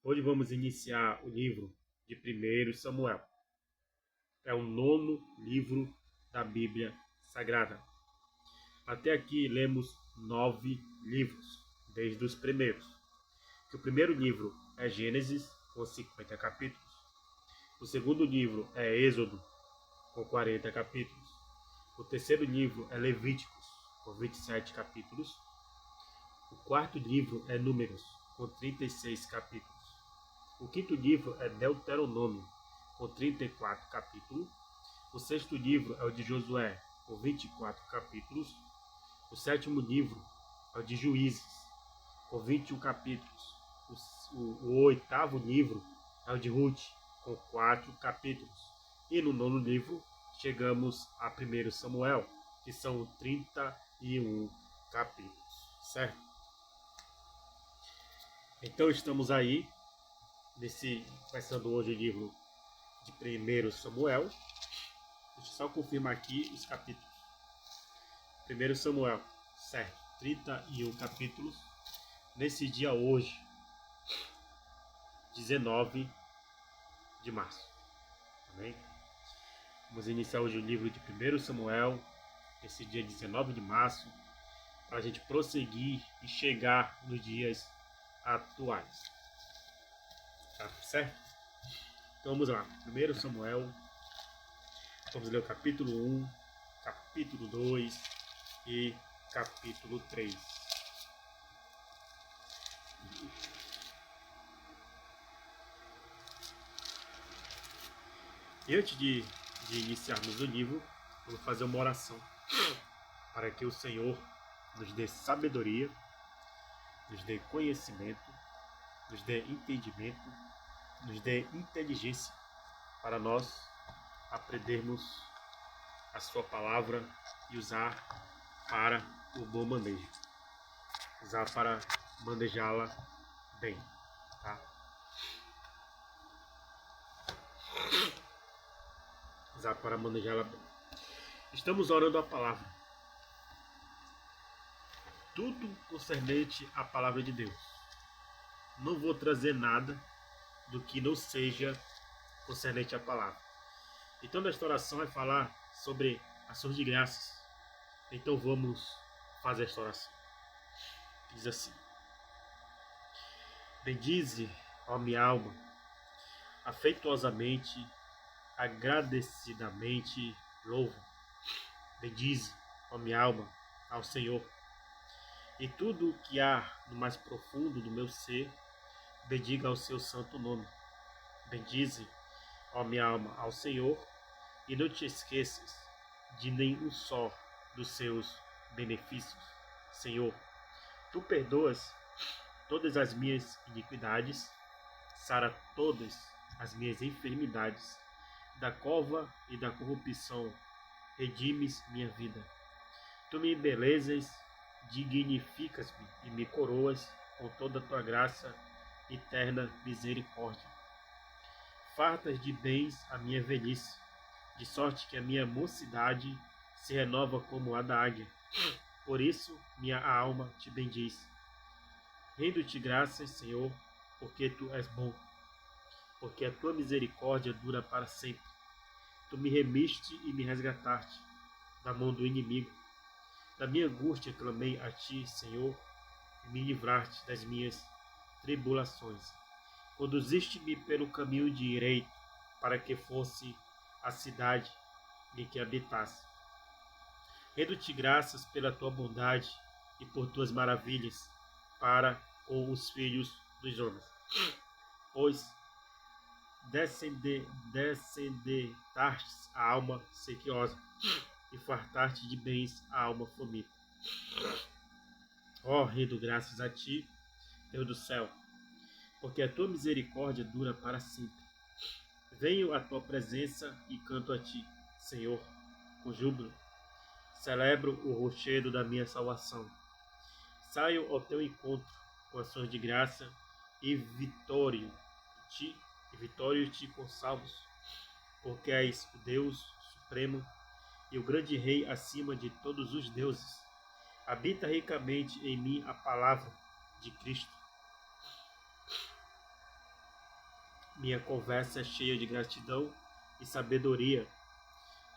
Hoje vamos iniciar o livro de 1 Samuel. É o 9º livro da Bíblia Sagrada. Até aqui lemos 9 livros, desde os primeiros. O primeiro livro é Gênesis, com 50 capítulos. O segundo livro é Êxodo, com 40 capítulos. O terceiro livro é Levíticos, com 27 capítulos. O quarto livro é Números, com 36 capítulos. O quinto livro é Deuteronômio, com 34 capítulos. O sexto livro é o de Josué, com 24 capítulos. O sétimo livro é o de Juízes, com 21 capítulos. O oitavo livro é o de Ruth, com 4 capítulos. E no nono livro chegamos a 1 Samuel, que são 31 capítulos, certo? Então estamos aí, começando hoje o livro de 1 Samuel. Deixa eu só confirmar aqui os capítulos. 1 Samuel, certo, 31 capítulos. Nesse dia hoje, 19 de março. Amém? Vamos iniciar hoje o livro de 1 Samuel, esse dia 19 de março, para a gente prosseguir e chegar nos dias atuais. Tá certo? Então vamos lá. 1 Samuel, vamos ler o capítulo 1, capítulo 2 e capítulo 3. E antes de iniciarmos o livro, vamos fazer uma oração para que o Senhor nos dê sabedoria, nos dê conhecimento, nos dê entendimento, nos dê inteligência para nós aprendermos a sua palavra e usar para o bom manejo, usar para manejá-la bem, tá? Usar para manejá-la bem. Estamos orando a palavra. Tudo concernente à palavra de Deus. Não vou trazer nada do que não seja concernente à palavra. Então, nesta oração vai falar sobre ações de graças. Então, vamos fazer esta oração. Diz assim: bendize, ó minha alma, afetuosamente, agradecidamente louva. Bendize, ó minha alma, ao Senhor. E tudo o que há no mais profundo do meu ser, bendiga ao seu santo nome. Bendize, ó minha alma, ao Senhor, e não te esqueças de nenhum só dos seus benefícios. Senhor, tu perdoas todas as minhas iniquidades, sara todas as minhas enfermidades, da cova e da corrupção redimes minha vida. Tu me embelezas, dignificas-me e me coroas com toda a tua graça e terna misericórdia. Fartas de bens a minha velhice, de sorte que a minha mocidade se renova como a da águia. Por isso minha alma te bendiz. Rendo-te graças, Senhor, porque tu és bom, porque a tua misericórdia dura para sempre. Tu me remiste e me resgataste da mão do inimigo. Da minha angústia clamei a ti, Senhor, e me livraste das minhas tribulações. Conduziste-me pelo caminho direito, para que fosse a cidade em que habitasse. Rendo-te graças pela tua bondade e por tuas maravilhas para com os filhos dos homens. Pois descendentaste a alma sequiosa e fartaste de bens a alma faminta. Ó, rendo graças a ti, Deus do céu, porque a tua misericórdia dura para sempre. Venho à tua presença e canto a ti, Senhor, com júbilo. Celebro o rochedo da minha salvação. Saio ao teu encontro com ações de graça e vitório-te com salvos, porque és o Deus supremo e o grande rei acima de todos os deuses. Habita ricamente em mim a palavra de Cristo. Minha conversa é cheia de gratidão e sabedoria,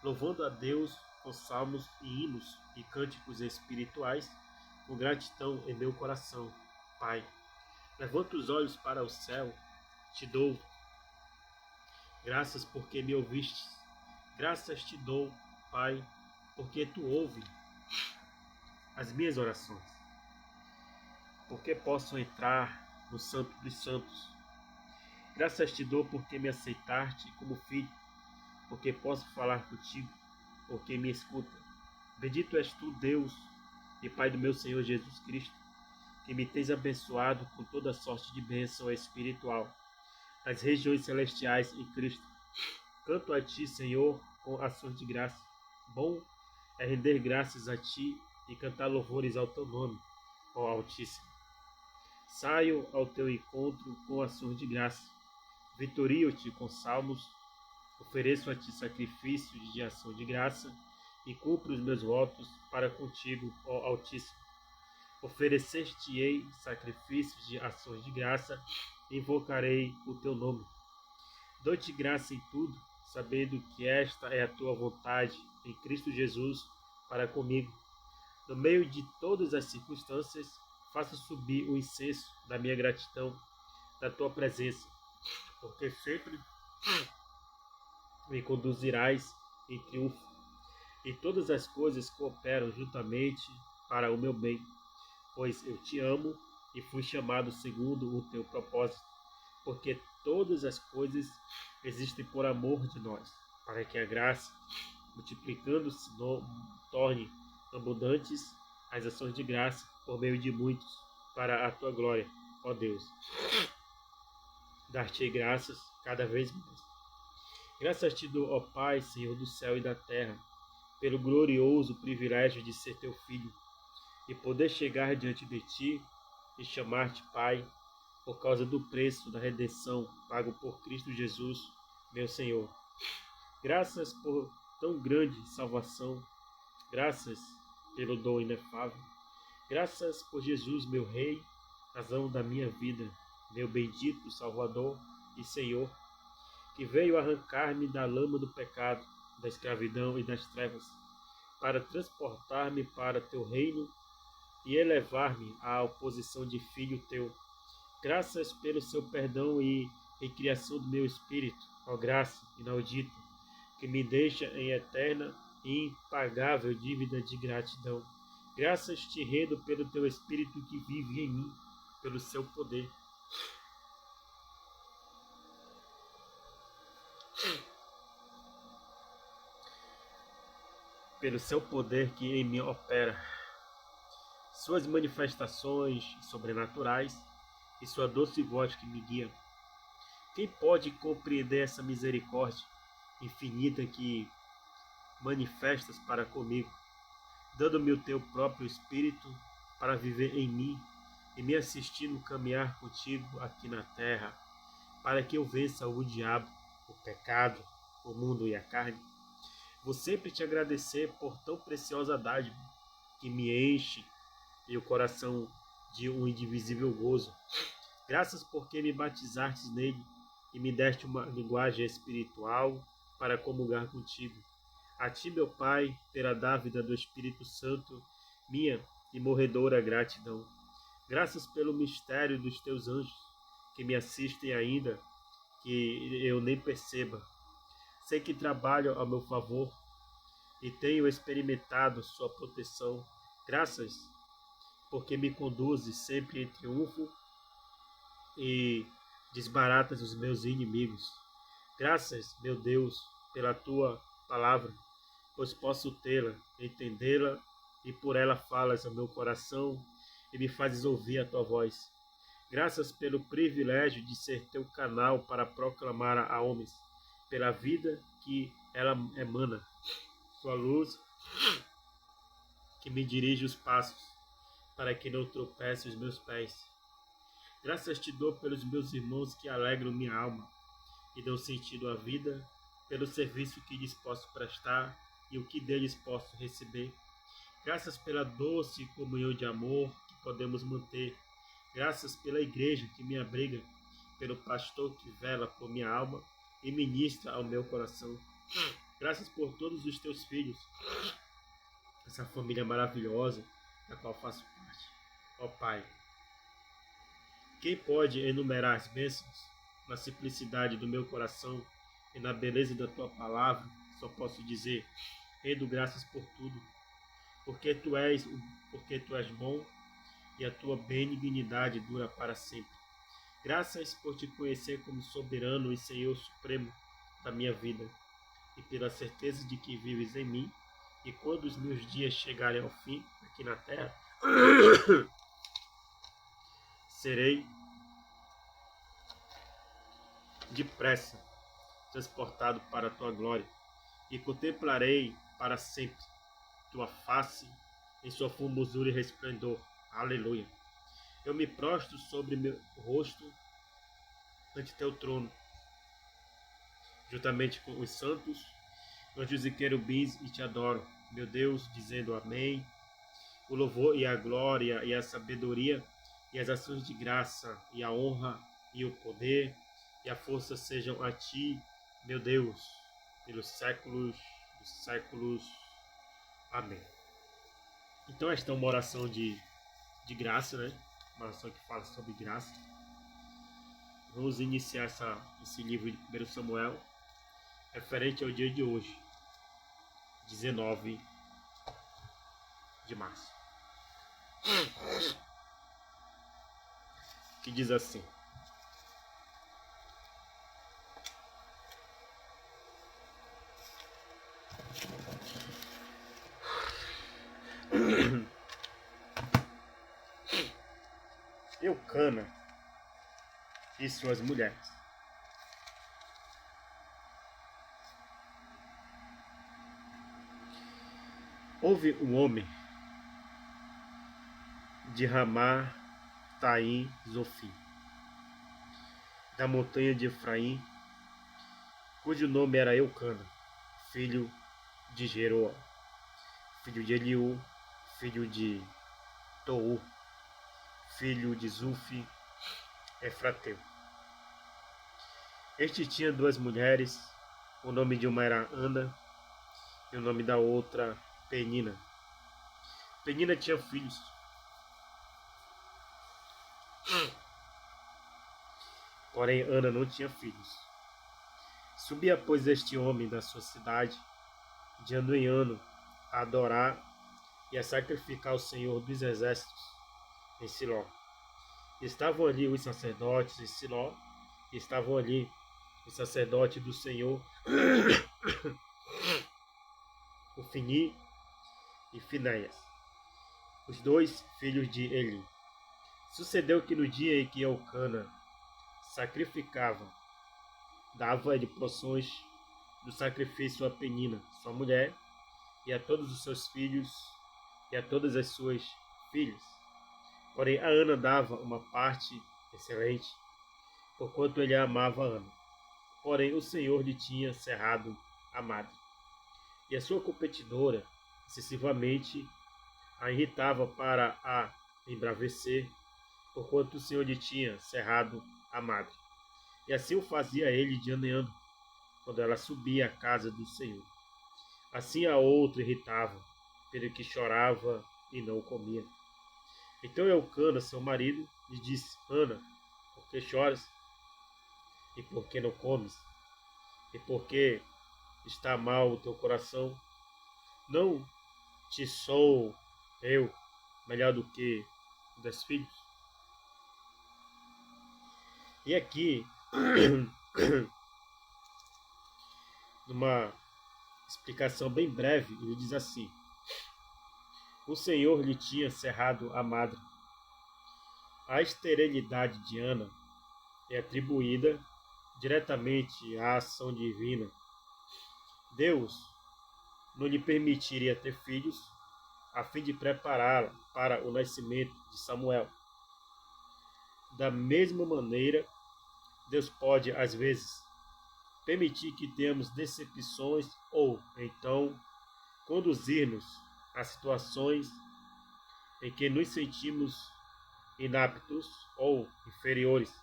louvando a Deus com salmos e hinos e cânticos espirituais, com gratidão em meu coração. Pai, levanto os olhos para o céu, te dou graças porque me ouviste. Graças te dou, Pai, porque tu ouves as minhas orações. Porque posso entrar no Santo dos Santos. Graças te dou porque me aceitaste como filho, porque posso falar contigo, porque me escuta. Bendito és tu, Deus e Pai do meu Senhor Jesus Cristo, que me tens abençoado com toda sorte de bênção espiritual nas regiões celestiais em Cristo. Canto a ti, Senhor, com ações de graça. Bom é render graças a ti e cantar louvores ao teu nome, ó Altíssimo. Saio ao teu encontro com ações de graça. Vitorio-te com salmos. Ofereço a ti sacrifício de ação de graça e cumpro os meus votos para contigo, ó Altíssimo. Oferecer-te-ei sacrifícios de ações de graça e invocarei o teu nome. Dou-te graça em tudo, sabendo que esta é a tua vontade em Cristo Jesus para comigo. No meio de todas as circunstâncias, faça subir o incenso da minha gratidão, da tua presença, porque sempre me conduzirás em triunfo, e todas as coisas cooperam juntamente para o meu bem, pois eu te amo e fui chamado segundo o teu propósito, porque todas as coisas existem por amor de nós, para que a graça, multiplicando-se, torne abundantes as ações de graça por meio de muitos, para a tua glória, ó Deus. Dar-te graças cada vez mais. Graças te dou, ó Pai, Senhor do céu e da terra, pelo glorioso privilégio de ser teu filho e poder chegar diante de ti e chamar-te Pai, por causa do preço da redenção pago por Cristo Jesus, meu Senhor. Graças por tão grande salvação, graças pelo dom inefável, graças por Jesus, meu Rei, razão da minha vida, meu bendito Salvador e Senhor, que veio arrancar-me da lama do pecado, da escravidão e das trevas, para transportar-me para teu reino e elevar-me à posição de filho teu. Graças pelo seu perdão e recriação do meu espírito, ó graça inaudita, que me deixa em eterna e impagável dívida de gratidão. Graças te rendo pelo teu espírito que vive em mim, pelo seu poder. Pelo seu poder que em mim opera, suas manifestações sobrenaturais e sua doce voz que me guia. Quem pode compreender essa misericórdia infinita que manifestas para comigo, dando-me o teu próprio Espírito para viver em mim e me assistindo caminhar contigo aqui na terra, para que eu vença o diabo, o pecado, o mundo e a carne? Vou sempre te agradecer por tão preciosa dádiva que me enche e o coração de um indivisível gozo. Graças porque me batizastes nele e me deste uma linguagem espiritual para comungar contigo. A ti, meu Pai, pela dávida do Espírito Santo, minha imorredora gratidão. Graças pelo mistério dos teus anjos, que me assistem ainda, que eu nem perceba. Sei que trabalham ao meu favor e tenho experimentado sua proteção. Graças porque me conduzes sempre em triunfo e desbaratas os meus inimigos. Graças, meu Deus, pela tua palavra, pois posso tê-la, entendê-la, e por ela falas ao meu coração e me fazes ouvir a tua voz. Graças pelo privilégio de ser teu canal para proclamar a homens, pela vida que ela emana, tua luz que me dirige os passos, para que não tropece os meus pés. Graças te dou pelos meus irmãos que alegram minha alma e dão sentido à vida, pelo serviço que lhes posso prestar e o que deles posso receber. Graças pela doce comunhão de amor que podemos manter. Graças pela igreja que me abriga pelo pastor que vela por minha alma e ministra ao meu coração. Graças por todos os teus filhos, essa família maravilhosa da qual faço parte. Ó Pai, quem pode enumerar as bênçãos na simplicidade do meu coração e na beleza da tua palavra? Só posso dizer, rendo graças por tudo, porque tu és bom e a tua benignidade dura para sempre. Graças por te conhecer como soberano e Senhor supremo da minha vida, e pela certeza de que vives em mim, e quando os meus dias chegarem ao fim aqui na terra, serei depressa transportado para a tua glória, e contemplarei para sempre tua face em sua formosura e resplendor. Aleluia. Eu me prostro sobre meu rosto ante teu trono, juntamente com os santos, anjos e querubins, e te adoro, meu Deus, dizendo amém. O louvor e a glória e a sabedoria e as ações de graça e a honra e o poder e a força sejam a ti, meu Deus, pelos séculos dos séculos. Amém. Então esta é uma oração de graça, né? Uma oração que fala sobre graça. Vamos iniciar esse livro de 1 Samuel, referente ao dia de hoje, 19 de março. Que diz assim: Eucana e suas mulheres. Houve um homem de Ramá Taim Zofim, da montanha de Efraim, cujo nome era Eucana, filho de Jeroa, filho de Eliú, filho de Tou, filho de Zufi, Efrateu. Este tinha duas mulheres, o nome de uma era Ana e o nome da outra Penina. Penina tinha filhos. Porém, Ana não tinha filhos. Subia, pois, este homem da sua cidade, de ano em ano, a adorar e a sacrificar ao Senhor dos Exércitos em Siló. Estavam ali os sacerdotes em Siló, e estavam ali o sacerdote do Senhor, Ofni e Finéias, os dois filhos de Eli. Sucedeu que no dia em que Eucana sacrificava, dava-lhe porções do sacrifício a Penina, sua mulher, e a todos os seus filhos, e a todas as suas filhas. Porém, a Ana dava uma parte excelente, porquanto ele amava a Ana. Porém, o Senhor lhe tinha cerrado a madre. E a sua competidora, excessivamente, a irritava para a embravecer, porquanto o Senhor lhe tinha cerrado a madre. E assim o fazia ele de ano em ano, quando ela subia à casa do Senhor. Assim a outra irritava, pelo que chorava e não comia. Então Eucana, seu marido, lhe disse: Ana, por que choras? E por que não comes? E por que está mal o teu coração? Não te sou eu melhor do que 10 filhos? E aqui, numa explicação bem breve, ele diz assim: o Senhor lhe tinha cerrado a madre. A esterilidade de Ana é atribuída diretamente à ação divina. Deus não lhe permitiria ter filhos a fim de prepará-la para o nascimento de Samuel. Da mesma maneira, Deus pode, às vezes, permitir que tenhamos decepções ou, então, conduzir-nos a situações em que nos sentimos inaptos ou inferiores,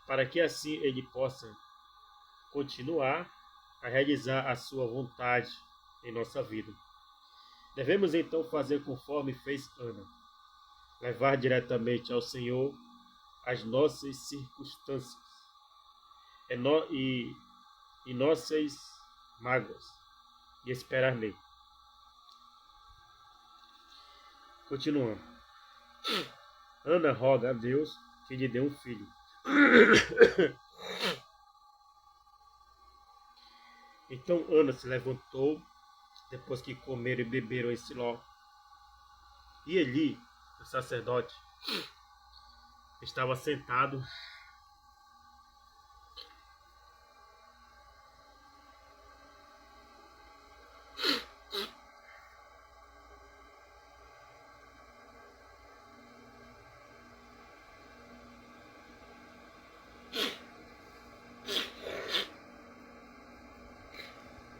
para que assim ele possa continuar a realizar a sua vontade em nossa vida. Devemos então fazer conforme fez Ana, levar diretamente ao Senhor as nossas circunstâncias e nossas mágoas e esperar nele. Continuando. Ana roga a Deus que lhe dê um filho. Então Ana se levantou, depois que comeram e beberam em Siló. E Eli, o sacerdote, estava sentado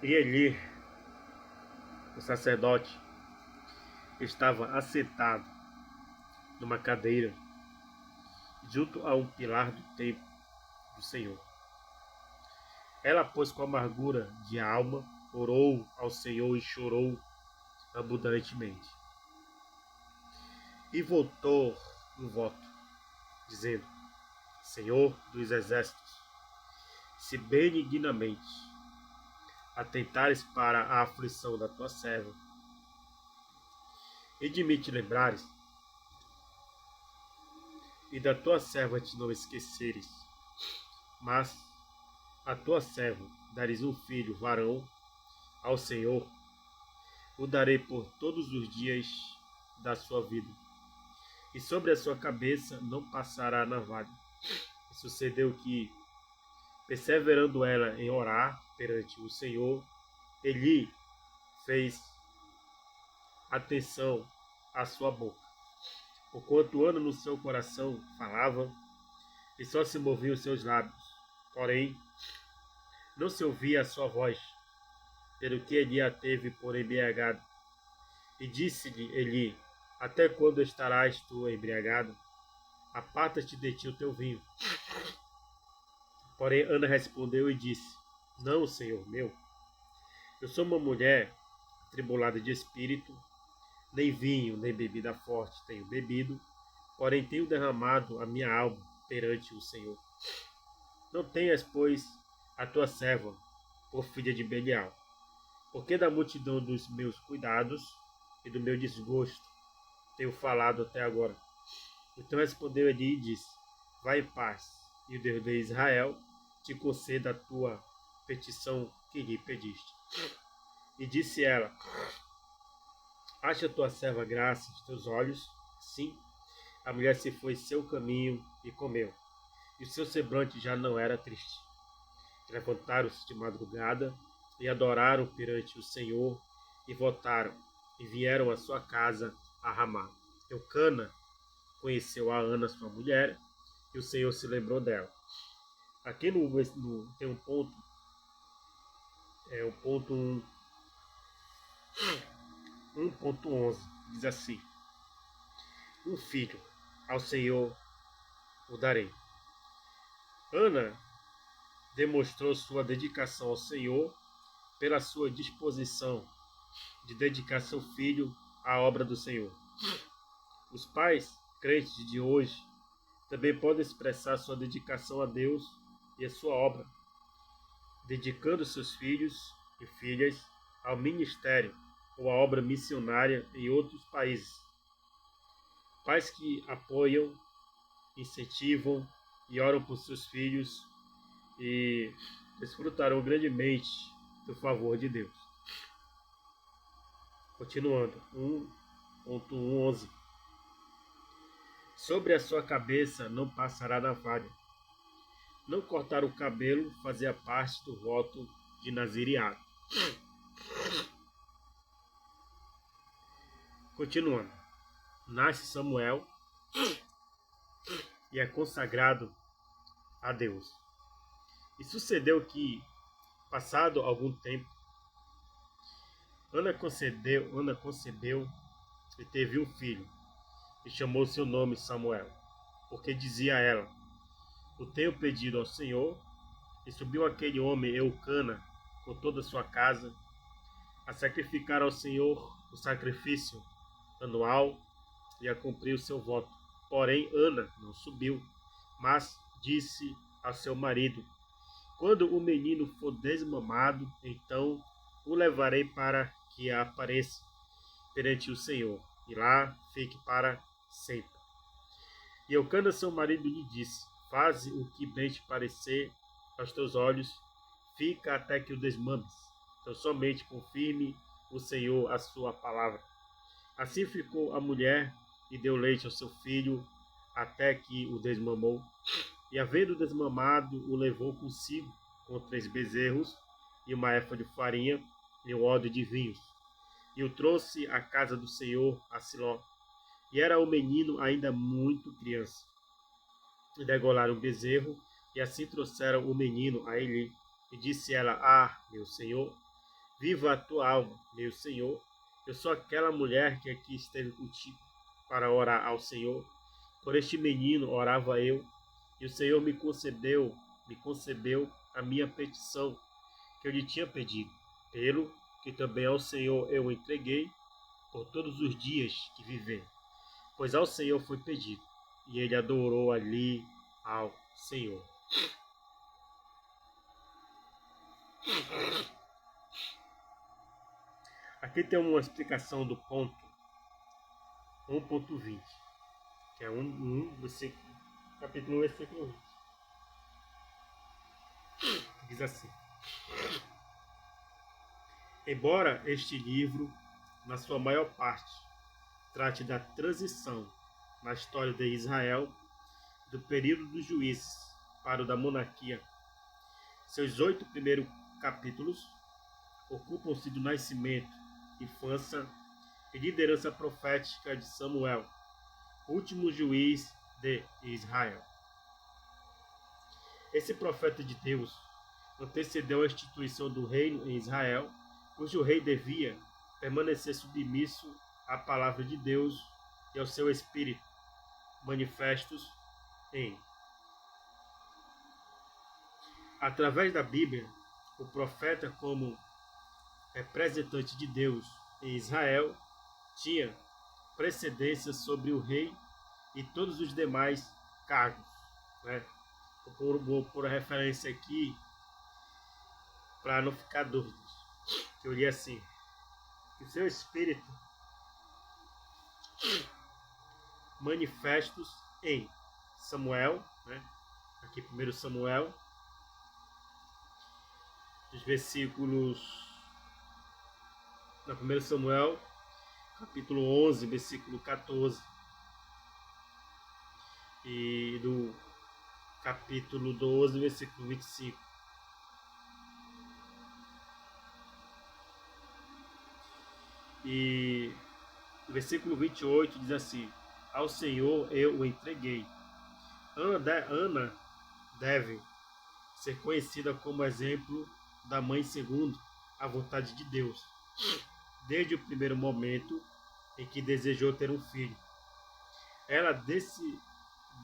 e Eli, o sacerdote, estava assentado numa cadeira junto a um pilar do templo do Senhor. Ela, pois, com amargura de alma, orou ao Senhor e chorou abundantemente. E voltou um voto, dizendo: Senhor dos exércitos, se benignamente atentares para a aflição da tua serva, e de mim te lembrares, e da tua serva te não esqueceres, mas a tua serva dares um filho varão ao Senhor, o darei por todos os dias da sua vida, e sobre a sua cabeça não passará navalha. E sucedeu que, perseverando ela em orar perante o Senhor, Eli fez atenção à sua boca, porquanto Ana no seu coração falava, e só se moviam os seus lábios, porém não se ouvia a sua voz, pelo que Eli a teve por embriagada. E disse-lhe Eli: até quando estarás tu embriagada? Aparta-te de ti o teu vinho. Porém Ana respondeu e disse: não, Senhor meu, eu sou uma mulher atribulada de espírito, nem vinho, nem bebida forte tenho bebido, porém tenho derramado a minha alma perante o Senhor. Não tenhas, pois, a tua serva por filha de Belial, porque da multidão dos meus cuidados e do meu desgosto tenho falado até agora. Então respondeu Eli e disse: vai em paz, e o Deus de Israel te conceda a tua petição que lhe pediste. E disse ela: acha tua serva graça aos teus olhos? Sim. A mulher se foi seu caminho e comeu, e o seu semblante já não era triste. Levantaram-se de madrugada e adoraram perante o Senhor, e voltaram, e vieram à sua casa a Ramá. Eucana conheceu a Ana, sua mulher, e o Senhor se lembrou dela. Aqui tem um ponto, o ponto 1.11, diz assim: um filho ao Senhor o darei. Ana demonstrou sua dedicação ao Senhor pela sua disposição de dedicar seu filho à obra do Senhor. Os pais crentes de hoje também podem expressar sua dedicação a Deus e a sua obra, dedicando seus filhos e filhas ao ministério ou à obra missionária em outros países. Pais que apoiam, incentivam e oram por seus filhos e desfrutarão grandemente do favor de Deus. Continuando, 1.11. Sobre a sua cabeça não passará navalha. Não cortar o cabelo fazia parte do voto de nazireado. Continuando. Nasce Samuel e é consagrado a Deus. E sucedeu que, passado algum tempo, Ana concebeu e teve um filho, e chamou seu nome Samuel, porque dizia ela: o tenho pedido ao Senhor. E subiu aquele homem Eucana com toda a sua casa a sacrificar ao Senhor o sacrifício anual e a cumprir o seu voto. Porém, Ana não subiu, mas disse ao seu marido: quando o menino for desmamado, então o levarei para que apareça perante o Senhor, e lá fique para sempre. E Eucana, seu marido, lhe disse: faze o que bem te parecer aos teus olhos, fica até que o desmames. Então somente confirme o Senhor a sua palavra. Assim ficou a mulher e deu leite ao seu filho até que o desmamou. E havendo desmamado, o levou consigo com 3 bezerros e uma éfa de farinha e um odre de vinhos. E o trouxe à casa do Senhor, a Siló. E era o menino ainda muito criança. E degolaram o bezerro, e assim trouxeram o menino a Eli. E disse ela: ah, meu senhor, viva a tua alma, meu senhor. Eu sou aquela mulher que aqui esteve contigo para orar ao Senhor. Por este menino orava eu, e o Senhor me concebeu a minha petição que eu lhe tinha pedido, pelo que também ao Senhor eu o entreguei por todos os dias que viver. Pois ao Senhor foi pedido, e ele adorou ali ao Senhor. Aqui tem uma explicação do ponto 1.20, que é versículo, capítulo 1, versículo 20. Diz assim: embora este livro, na sua maior parte, trate da transição na história de Israel, do período dos juízes para o da monarquia, seus 8 primeiros capítulos ocupam-se do nascimento, infância e liderança profética de Samuel, último juiz de Israel. Esse profeta de Deus antecedeu a instituição do reino em Israel, cujo rei devia permanecer submisso à palavra de Deus e ao seu espírito, manifestos em. Através da Bíblia, o profeta, como representante de Deus em Israel, tinha precedência sobre o rei e todos os demais cargos, né? Vou pôr a referência aqui para não ficar dúvidas. Eu li assim: que o seu espírito manifestos em Samuel, né? Aqui 1 Samuel, os versículos, na 1 Samuel, capítulo 11, versículo 14, e do capítulo 12, versículo 25. E o versículo 28 diz assim: ao Senhor eu o entreguei. Ana deve ser conhecida como exemplo da mãe segundo a vontade de Deus, desde o primeiro momento em que desejou ter um filho. Ela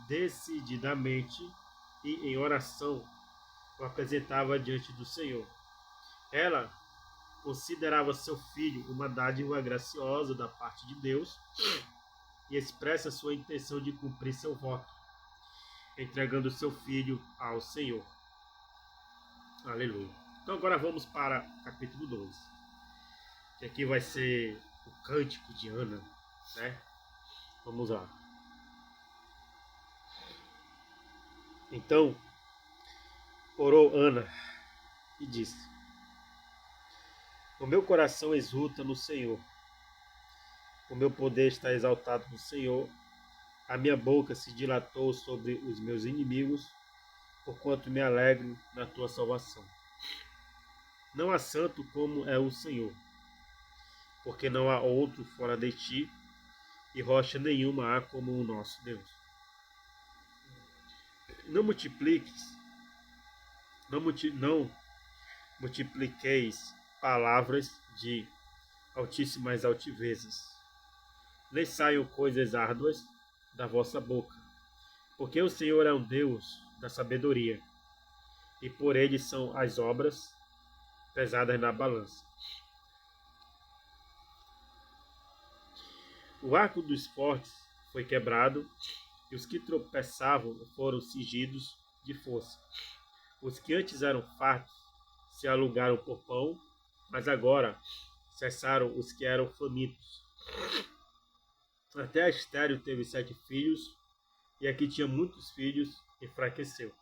decididamente e em oração o apresentava diante do Senhor. Ela considerava seu filho uma dádiva graciosa da parte de Deus e expressa sua intenção de cumprir seu voto, entregando seu filho ao Senhor. Aleluia. Então agora vamos para o capítulo 12, que aqui vai ser o cântico de Ana, né? Vamos lá. Então, orou Ana e disse: o meu coração exulta no Senhor, o meu poder está exaltado no Senhor, a minha boca se dilatou sobre os meus inimigos, porquanto me alegro na tua salvação. Não há santo como é o Senhor, porque não há outro fora de ti, e rocha nenhuma há como o nosso Deus. Não multipliqueis palavras de altíssimas altivezes, nem saiam coisas árduas da vossa boca, porque o Senhor é um Deus da sabedoria, e por ele são as obras pesadas na balança. O arco dos fortes foi quebrado, e os que tropeçavam foram cingidos de força. Os que antes eram fartos se alugaram por pão, mas agora cessaram os que eram famintos. Até a estéril teve 7 filhos, e a que tinha muitos filhos enfraqueceu.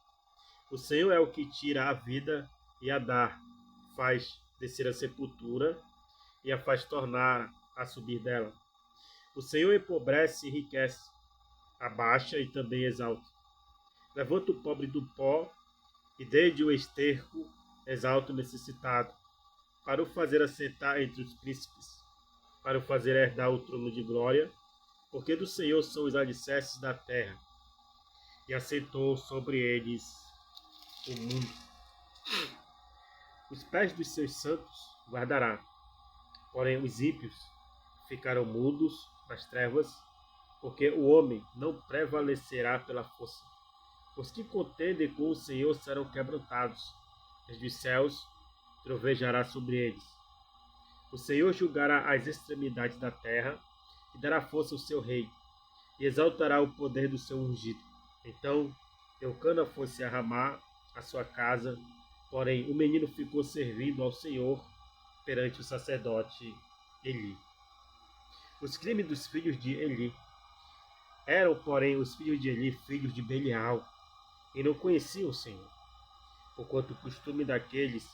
O Senhor é o que tira a vida e a dá, faz descer a sepultura e a faz tornar a subir dela. O Senhor empobrece e enriquece, abaixa e também exalta. Levanta o pobre do pó e desde o esterco exalta o necessitado, para o fazer assentar entre os príncipes, para o fazer herdar o trono de glória, porque do Senhor são os alicerces da terra, e assentou sobre eles o mundo. Os pés dos seus santos guardará, porém os ímpios ficarão mudos nas trevas, porque o homem não prevalecerá pela força. Os que contendem com o Senhor serão quebrantados, desde os céus trovejará sobre eles. O Senhor julgará as extremidades da terra e dará força ao seu rei, e exaltará o poder do seu ungido. Então Eucana foi-se a Ramá, a sua casa, porém o menino ficou servindo ao Senhor perante o sacerdote Eli. Os crimes dos filhos de Eli eram, porém, os filhos de Eli filhos de Belial, e não conheciam o Senhor, porquanto o costume daqueles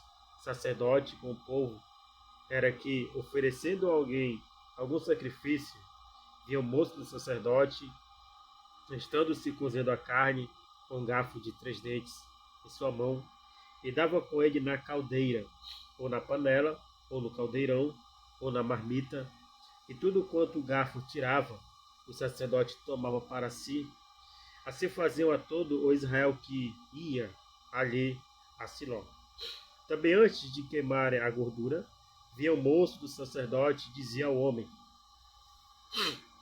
sacerdotes com o povo era que, oferecendo a alguém algum sacrifício, via o moço do sacerdote, estando-se cozendo a carne com um garfo de 3 dentes em sua mão, e dava com ele na caldeira, ou na panela, ou no caldeirão, ou na marmita, e tudo quanto o garfo tirava, o sacerdote tomava para si. Assim faziam a todo o Israel que ia ali a Siló. Também antes de queimarem a gordura, vinha o moço do sacerdote e dizia ao homem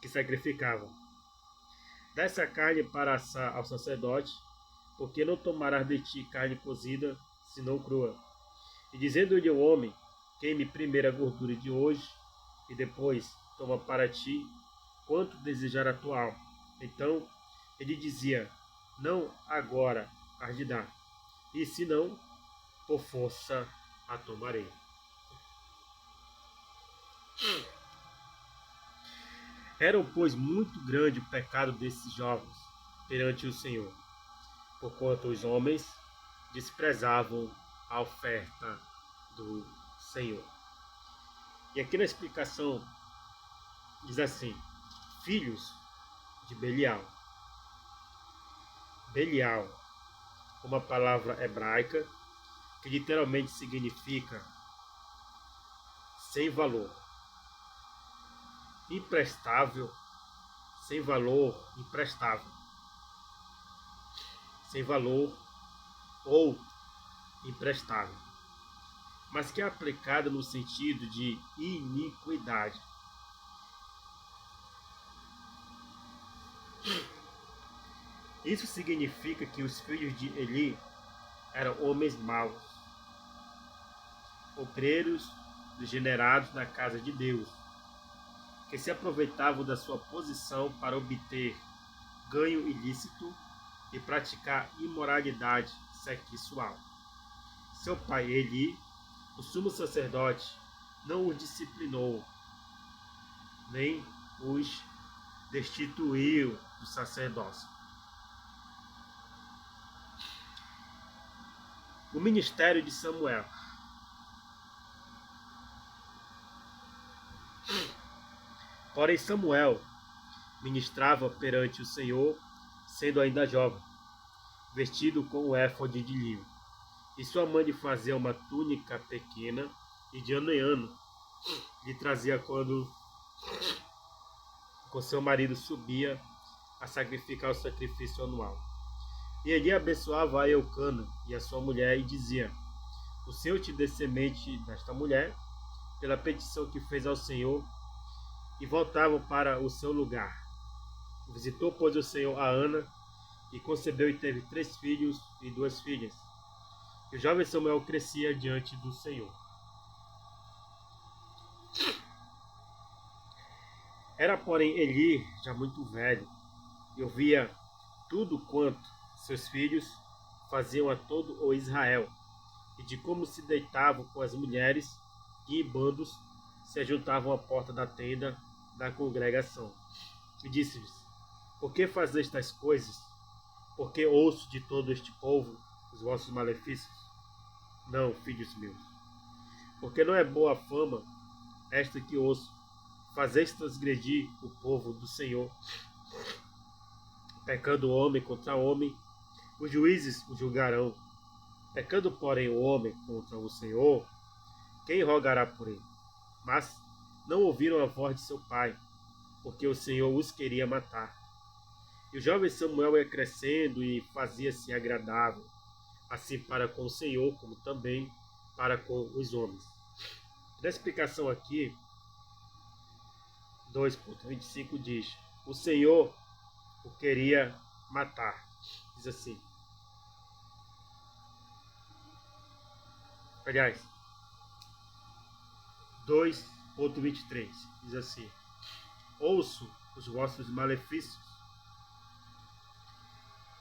que sacrificava: dá essa carne para assar ao sacerdote, porque não tomarás de ti carne cozida, senão crua. E dizendo-lhe o homem: queime primeiro a gordura de hoje, e depois toma para ti quanto desejar a tua alma. Então ele dizia: não agora hás de dar, e se não, por força a tomarei. Era, pois, muito grande o pecado desses jovens perante o Senhor, porquanto os homens desprezavam a oferta do Senhor. E aqui na explicação diz assim: filhos de Belial. Belial, uma palavra hebraica que literalmente significa sem valor, imprestável, sem valor, imprestável, sem valor ou imprestável, mas que é aplicada no sentido de iniquidade. Isso significa que os filhos de Eli eram homens maus, obreiros degenerados na casa de Deus, que se aproveitavam da sua posição para obter ganho ilícito e praticar imoralidade sexual. Seu pai Eli, o sumo sacerdote, não os disciplinou, nem os destituiu do sacerdócio. O ministério de Samuel. Porém Samuel ministrava perante o Senhor, sendo ainda jovem, vestido com o éfode de linho. E sua mãe lhe fazia uma túnica pequena, e de ano em ano lhe trazia quando com seu marido subia a sacrificar o sacrifício anual. E ele abençoava a Eucana e a sua mulher, e dizia: o Senhor te dê semente desta mulher, pela petição que fez ao Senhor, e voltavam para o seu lugar. Visitou, pois, o Senhor a Ana, e concebeu e teve 3 filhos e 2 filhas. E o jovem Samuel crescia diante do Senhor. Era, porém, Eli já muito velho, e ouvia tudo quanto seus filhos faziam a todo o Israel, e de como se deitavam com as mulheres, e em bandos se ajuntavam à porta da tenda da congregação. E disse-lhes: Por que fazeis tais coisas? Porque ouço de todo este povo os vossos malefícios? Não, filhos meus, porque não é boa fama esta que ouço. Fazeis transgredir o povo do Senhor, pecando homem contra homem, os juízes o julgarão. Pecando, porém, o homem contra o Senhor, quem rogará por ele? Mas não ouviram a voz de seu pai, porque o Senhor os queria matar. E o jovem Samuel ia crescendo e fazia-se agradável, assim para com o Senhor, como também para com os homens. Na explicação aqui, 2,25 diz: O Senhor o queria matar. Diz assim. Aliás, 2,23 diz assim: Ouço os vossos malefícios.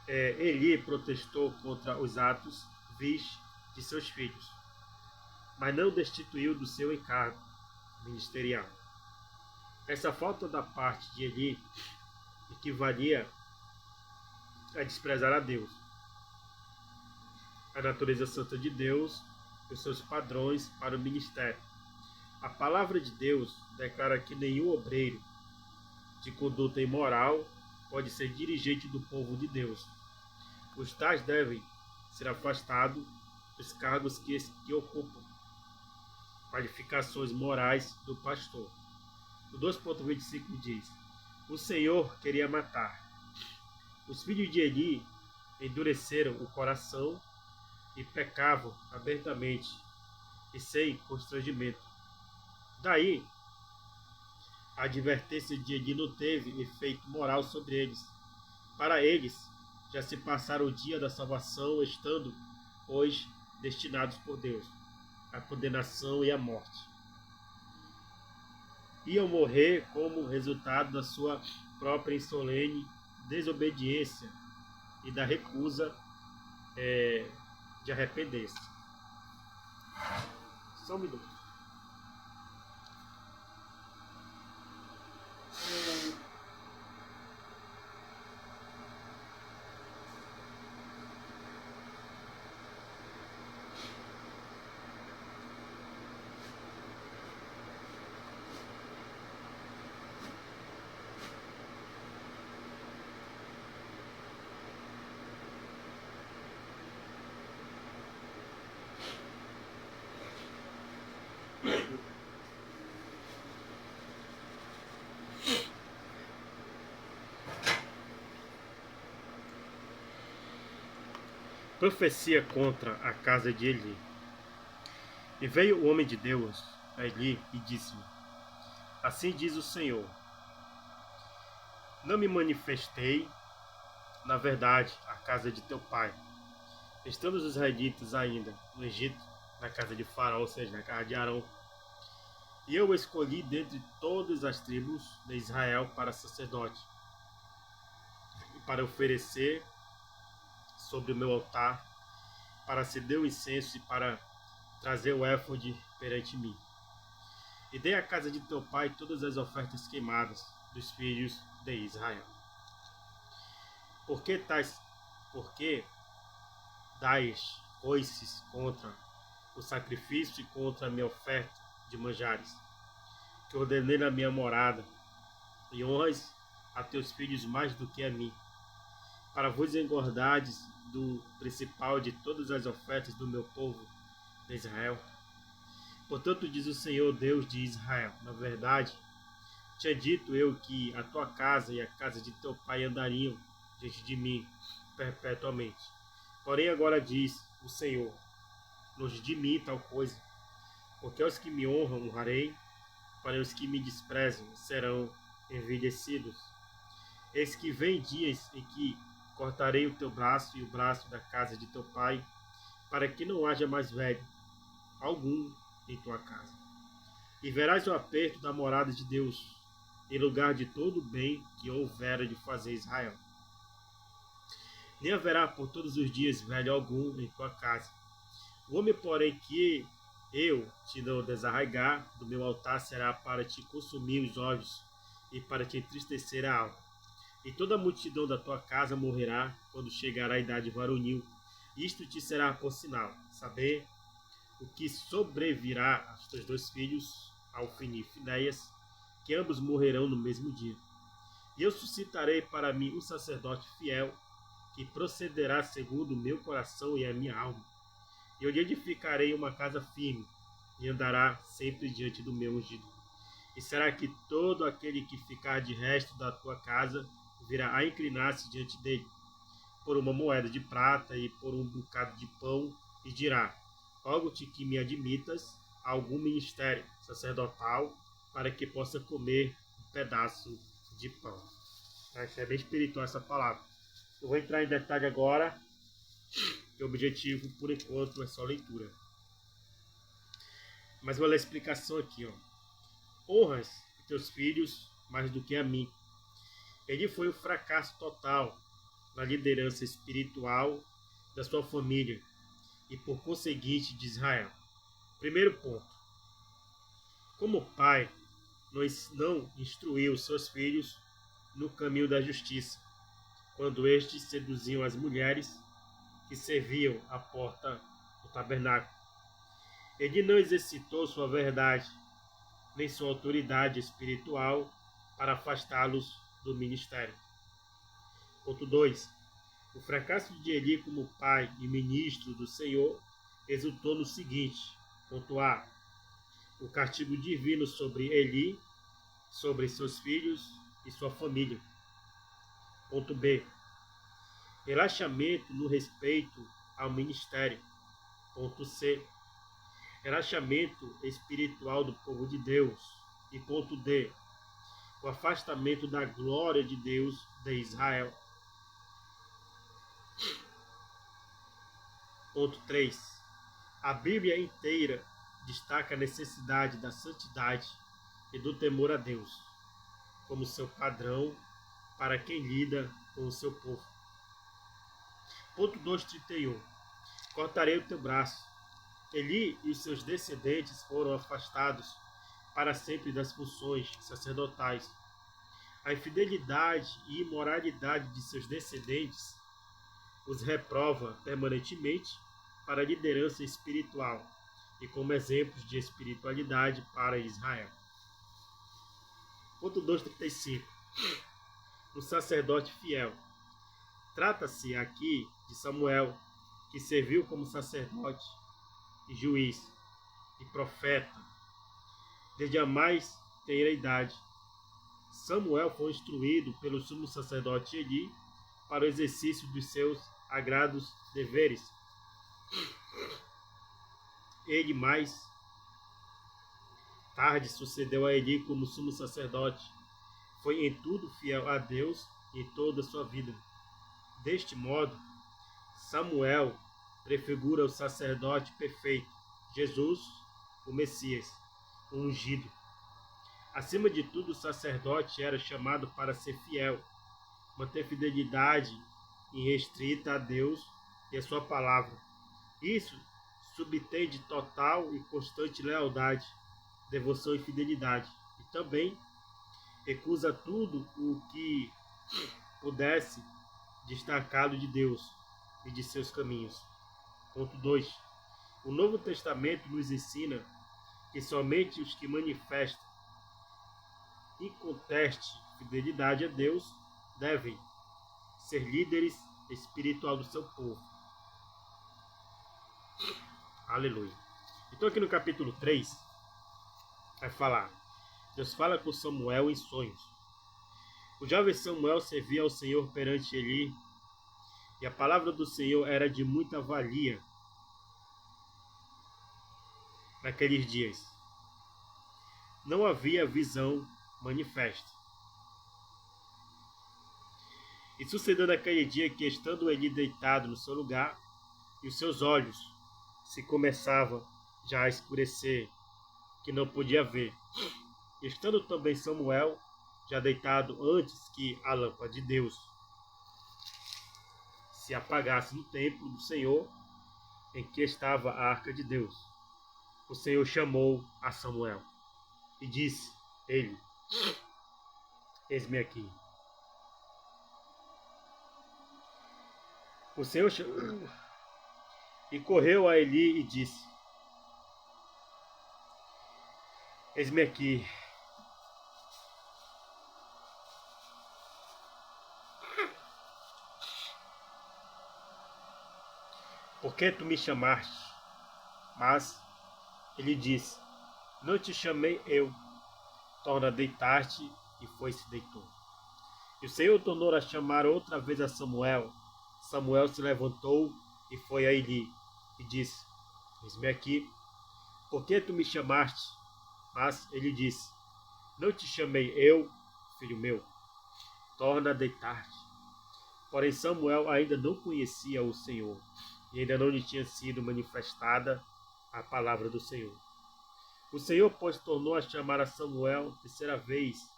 Eli protestou contra os atos vis de seus filhos, mas não destituiu do seu encargo ministerial. Essa falta da parte de Eli equivalia a desprezar a Deus, a natureza santa de Deus e os seus padrões para o ministério. A palavra de Deus declara que nenhum obreiro de conduta imoral pode ser dirigente do povo de Deus. Os tais devem ser afastados dos cargos que ocupam, qualificações morais do pastor. O 2,25 diz: O Senhor queria matar. Os filhos de Eli endureceram o coração e pecavam abertamente e sem constrangimento. Daí, a advertência de Eli não teve efeito moral sobre eles. Para eles, já se passaram o dia da salvação, estando hoje destinados por Deus à condenação e à morte. Iam morrer como resultado da sua própria insolene desobediência e da recusa de arrepender-se. Só um minuto. Profecia contra a casa de Eli. E veio o homem de Deus a Eli e disse-lhe: Assim diz o Senhor: Não me manifestei, na verdade, à casa de teu pai, estando os israelitas ainda no Egito, na casa de Faraó, ou seja, na casa de Arão. E eu o escolhi dentre todas as tribos de Israel para sacerdote, e para oferecer sobre o meu altar, para acender o incenso e para trazer o éfode perante mim. E dei à casa de teu pai todas as ofertas queimadas dos filhos de Israel. Por que dais coices contra o sacrifício e contra a minha oferta de manjares, que ordenei na minha morada, e honras a teus filhos mais do que a mim, para vos engordardes do principal de todas as ofertas do meu povo de Israel? Portanto, diz o Senhor, Deus de Israel: na verdade, tinha dito eu que a tua casa e a casa de teu pai andariam diante de mim perpetuamente. Porém, agora diz o Senhor: longe de mim tal coisa, porque aos que me honram honrarei, porém os que me desprezam serão envelhecidos. Eis que vem dias em que cortarei o teu braço e o braço da casa de teu pai, para que não haja mais velho algum em tua casa. E verás o aperto da morada de Deus, em lugar de todo o bem que houvera de fazer Israel. Nem haverá por todos os dias velho algum em tua casa. O homem, porém, que eu te não desarraigar do meu altar será para te consumir os olhos e para te entristecer a alma. E toda a multidão da tua casa morrerá quando chegar a idade varonil. Isto te será por sinal, saber o que sobrevirá aos teus dois filhos, Alfini e Finéias, que ambos morrerão no mesmo dia. E eu suscitarei para mim um sacerdote fiel, que procederá segundo o meu coração e a minha alma. E eu lhe edificarei uma casa firme, e andará sempre diante do meu ungido. E será que todo aquele que ficar de resto da tua casa virá a inclinar-se diante dele, por uma moeda de prata e por um bocado de pão, e dirá: rogo-te que me admitas a algum ministério sacerdotal, para que possa comer um pedaço de pão. É bem espiritual essa palavra. Eu vou entrar em detalhe agora, que o objetivo, por enquanto, é só leitura. Mas vou ler a explicação aqui. Honras teus filhos mais do que a mim. Ele foi um fracasso total na liderança espiritual da sua família e, por conseguinte, de Israel. Primeiro ponto. Como pai, não instruiu seus filhos no caminho da justiça, quando estes seduziam as mulheres que serviam à porta do tabernáculo. Ele não exercitou sua verdade, nem sua autoridade espiritual para afastá-los do ministério. Ponto 2. O fracasso de Eli como pai e ministro do Senhor resultou no seguinte. Ponto A. O castigo divino sobre Eli, sobre seus filhos e sua família. Ponto B. Relaxamento no respeito ao ministério. Ponto C. Relaxamento espiritual do povo de Deus. E ponto D. O afastamento da glória de Deus de Israel. Ponto 3. A Bíblia inteira destaca a necessidade da santidade e do temor a Deus como seu padrão para quem lida com o seu povo. Ponto 2.31. Cortarei o teu braço. Eli e os seus descendentes foram afastados para sempre das funções sacerdotais. A infidelidade e imoralidade de seus descendentes os reprova permanentemente para a liderança espiritual e como exemplos de espiritualidade para Israel. Ponto 2.35. O sacerdote fiel. Trata-se aqui de Samuel, que serviu como sacerdote e juiz e profeta desde a mais tenra idade. Samuel foi instruído pelo sumo sacerdote Eli para o exercício dos seus sagrados deveres. Ele mais tarde sucedeu a Eli como sumo sacerdote. Foi em tudo fiel a Deus em toda a sua vida. Deste modo, Samuel prefigura o sacerdote perfeito, Jesus, o Messias, o ungido. Acima de tudo, o sacerdote era chamado para ser fiel, manter fidelidade irrestrita a Deus e a sua palavra. Isso subtende total e constante lealdade, devoção e fidelidade. E também recusa tudo o que pudesse destacá-lo de Deus e de seus caminhos. Ponto 2. O Novo Testamento nos ensina que somente os que manifestam inconteste fidelidade a Deus devem ser líderes espirituais do seu povo. Aleluia. Então aqui no capítulo 3 vai falar: Deus fala com Samuel em sonhos. O jovem Samuel servia ao Senhor perante Eli, e a palavra do Senhor era de muita valia naqueles dias. Não havia visão manifesta. E sucedeu naquele dia que, estando Eli deitado no seu lugar, e os seus olhos se começavam já a escurecer, que não podia ver, estando também Samuel já deitado antes que a lâmpada de Deus se apagasse no templo do Senhor, em que estava a arca de Deus, o Senhor chamou a Samuel e disse ele: Eis-me aqui. O Senhor e correu a Eli e disse: Eis-me aqui. Por que tu me chamaste? Mas ele disse: Não te chamei eu. Torna a deitar-te. E foi-se deitou. E o Senhor tornou a chamar outra vez a Samuel. Samuel se levantou e foi a Eli e disse: Eis-me aqui. Por que tu me chamaste? Mas ele disse: Não te chamei eu, filho meu. Torna a deitar-te. Porém Samuel ainda não conhecia o Senhor, e ainda não lhe tinha sido manifestada a palavra do Senhor. O Senhor, pois, tornou a chamar a Samuel terceira vez,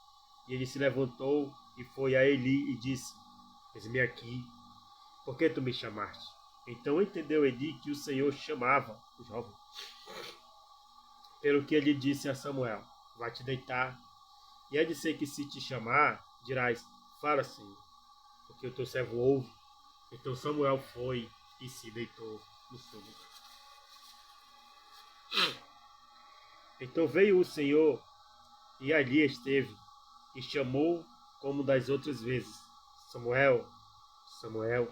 e ele se levantou e foi a Eli e disse: Eis-me aqui. Por que tu me chamaste? Então entendeu Eli que o Senhor chamava o jovem. Pelo que ele disse a Samuel: Vai te deitar, e é de ser que se te chamar, dirás: Fala, Senhor, porque o teu servo ouve. Então Samuel foi e se deitou no seu lugar. Então veio o Senhor e ali esteve, e chamou como das outras vezes: Samuel, Samuel.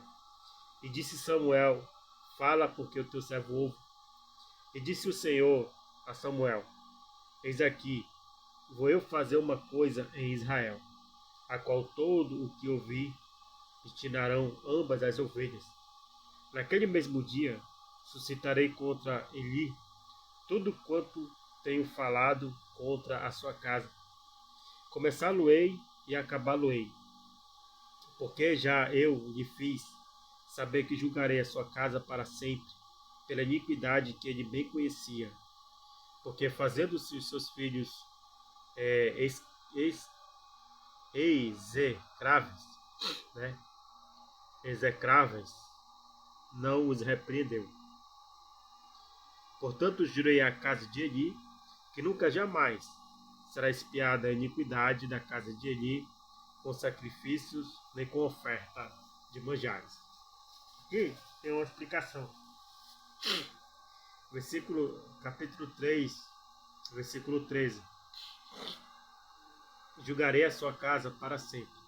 E disse Samuel: Fala, porque o teu servo ouve. E disse o Senhor a Samuel: Eis aqui, vou eu fazer uma coisa em Israel, a qual todo o que ouvir destinarão ambas as ovelhas. Naquele mesmo dia suscitarei contra Eli tudo quanto tenho falado contra a sua casa. Começá-lo-ei e acabá-lo-ei, porque já eu lhe fiz saber que julgarei a sua casa para sempre, pela iniquidade que ele bem conhecia, porque fazendo-se os seus filhos execráveis, né? Execráveis, não os repreendeu. Portanto, jurei à casa de Eli que nunca jamais será expiada a iniquidade da casa de Eli com sacrifícios nem com oferta de manjares. Aqui tem uma explicação. Capítulo 3, versículo 13. Julgarei a sua casa para sempre.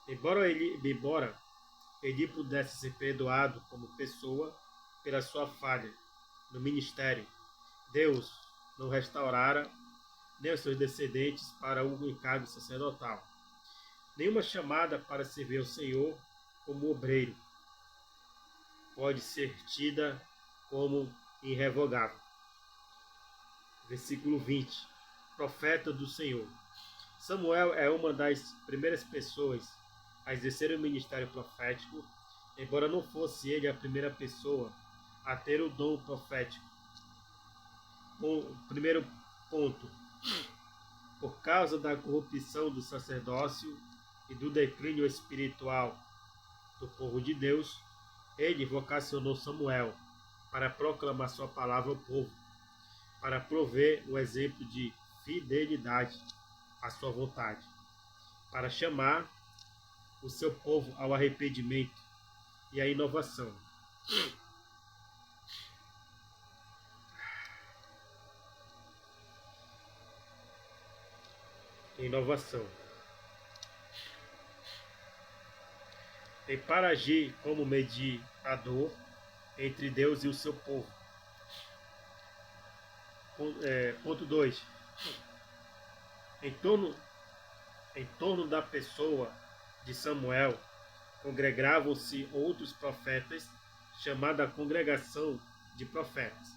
Embora Eli pudesse ser perdoado como pessoa pela sua falha no ministério, Deus não restaurara nem os seus descendentes para o encargo sacerdotal. Nenhuma chamada para servir ao Senhor como obreiro pode ser tida como irrevogável. Versículo 20. Profeta do Senhor. Samuel é uma das primeiras pessoas a exercer o ministério profético, embora não fosse ele a primeira pessoa a ter o dom profético. O primeiro ponto: por causa da corrupção do sacerdócio e do declínio espiritual do povo de Deus, ele vocacionou Samuel para proclamar sua palavra ao povo, para prover o exemplo de fidelidade à sua vontade, para chamar o seu povo ao arrependimento e à inovação. Inovação. E para agir como mediador entre Deus e o seu povo. Ponto 2. Em torno da pessoa de Samuel congregavam-se outros profetas, chamada Congregação de Profetas.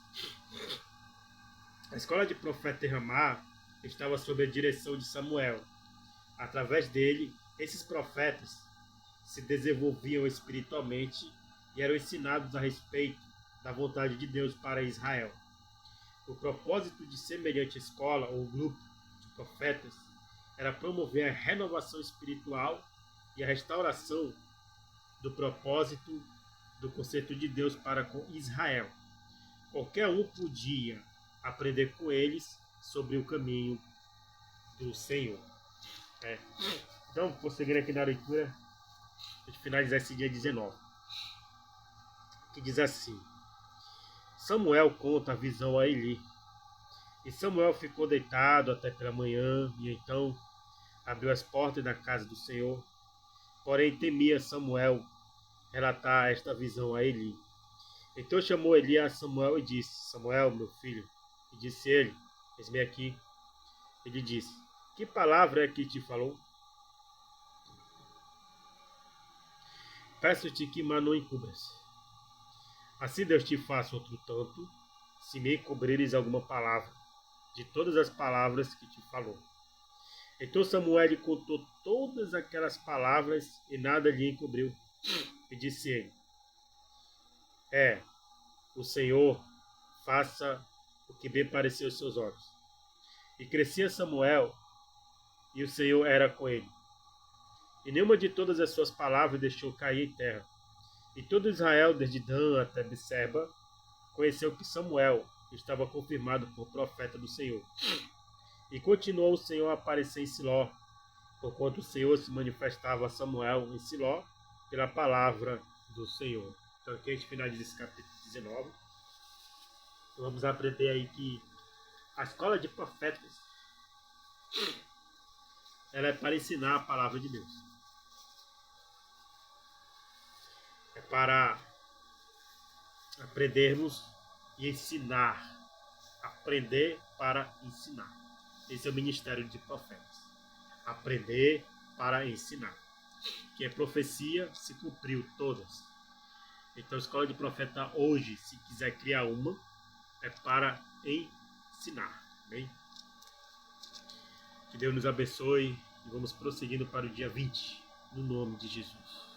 A escola de profeta Ramá estava sob a direção de Samuel. Através dele, esses profetas se desenvolviam espiritualmente e eram ensinados a respeito da vontade de Deus para Israel. O propósito de semelhante escola ou grupo de profetas era promover a renovação espiritual e a restauração do propósito do conceito de Deus para com Israel. Qualquer um podia aprender com eles sobre o caminho do Senhor. Então, prosseguindo aqui na leitura, a gente finalizar esse dia 19, que diz assim: Samuel conta a visão a Eli. E Samuel ficou deitado até pela manhã, e então abriu as portas da casa do Senhor. Porém temia Samuel relatar esta visão a Eli. Então chamou Eli a Samuel e disse: Samuel, meu filho. E disse ele: Eis-me aqui. Ele disse: Que palavra é que te falou? Peço-te que não encubras. Assim Deus te faça outro tanto, se me encobrires alguma palavra, de todas as palavras que te falou. Então Samuel lhe contou todas aquelas palavras e nada lhe encobriu. E disse ele: o Senhor faça o que bem pareceu aos seus olhos. E crescia Samuel, e o Senhor era com ele. E nenhuma de todas as suas palavras deixou cair em terra. E todo Israel, desde Dan até Beceba, conheceu que Samuel estava confirmado por profeta do Senhor. E continuou o Senhor a aparecer em Siló, porquanto o Senhor se manifestava a Samuel em Siló pela palavra do Senhor. Então aqui a gente finaliza esse capítulo 19. Então, vamos aprender aí que a escola de profetas ela é para ensinar a palavra de Deus. É para aprendermos e ensinar. Aprender para ensinar. Esse é o ministério de profetas. Aprender para ensinar. Que é profecia, se cumpriu todas. Então a escola de profeta hoje, se quiser criar uma, é para ensinar. Bem? Que Deus nos abençoe e vamos prosseguindo para o dia 20, no nome de Jesus.